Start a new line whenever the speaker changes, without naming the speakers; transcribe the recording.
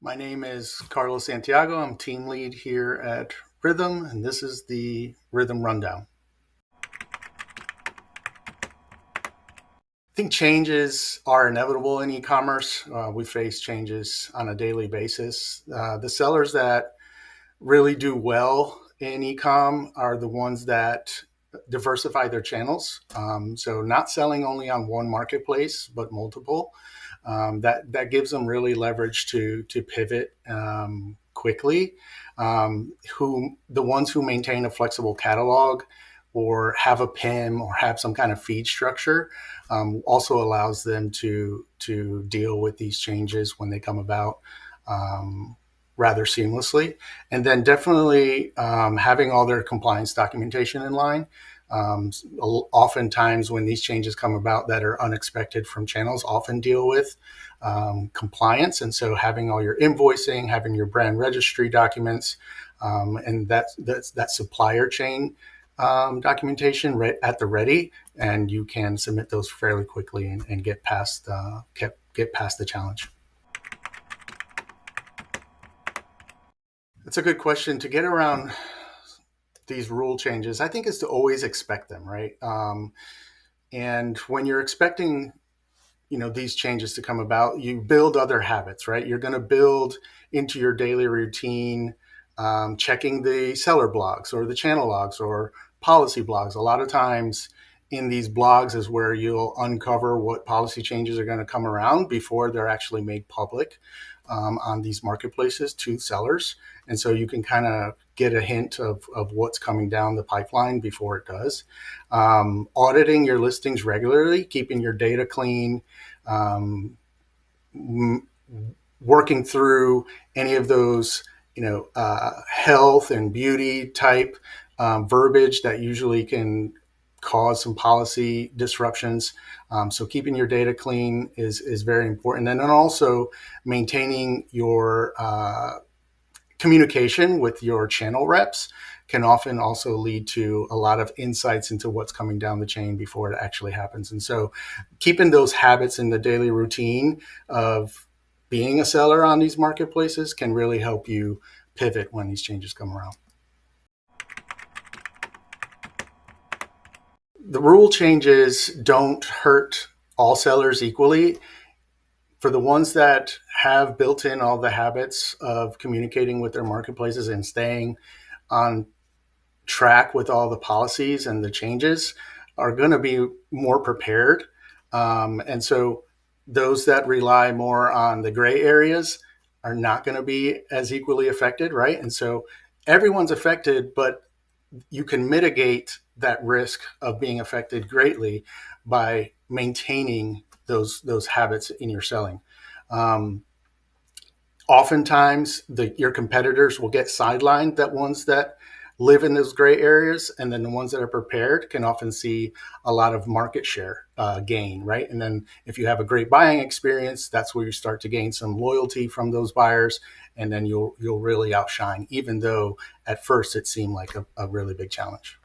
My name is Carlos Santiago. I'm team lead here at Rithum, and this is the Rithum Rundown. I think changes are inevitable in e-commerce. We face changes on a daily basis. The sellers that really do well in e-com are the ones that diversify their channels. So not selling only on one marketplace, but multiple. That gives them really leverage to pivot quickly. The ones who maintain a flexible catalog or have a PIM or have some kind of feed structure also allows them to deal with these changes when they come about rather seamlessly. And then definitely having all their compliance documentation in line. Oftentimes when these changes come about that are unexpected from channels often deal with compliance. And so having all your invoicing, having your brand registry documents, and that supplier chain documentation at the ready, and you can submit those fairly quickly and get past the challenge. That's a good question. To get around these rule changes, I think, is to always expect them, right? And when you're expecting, these changes to come about, you build other habits, right? You're going to build into your daily routine, checking the seller blogs or the channel logs or policy blogs. A lot of times in these blogs is where you'll uncover what policy changes are going to come around before they're actually made public on these marketplaces to sellers. And so you can kind of get a hint of what's coming down the pipeline before it does. Auditing your listings regularly, keeping your data clean, working through any of those, health and beauty type verbiage that usually can cause some policy disruptions. So keeping your data clean is very important. And then also maintaining your communication with your channel reps can often also lead to a lot of insights into what's coming down the chain before it actually happens. And so keeping those habits in the daily routine of being a seller on these marketplaces can really help you pivot when these changes come around. The rule changes don't hurt all sellers equally. For the ones that have built in all the habits of communicating with their marketplaces and staying on track with all the policies and the changes are going to be more prepared. And so those that rely more on the gray areas are not going to be as equally affected, right? And so everyone's affected, but you can mitigate that risk of being affected greatly by maintaining those habits in your selling. Oftentimes, your competitors will get sidelined, that ones that live in those gray areas, and then the ones that are prepared can often see a lot of market share gain, right? And then if you have a great buying experience, that's where you start to gain some loyalty from those buyers, and then you'll really outshine, even though at first it seemed like a really big challenge.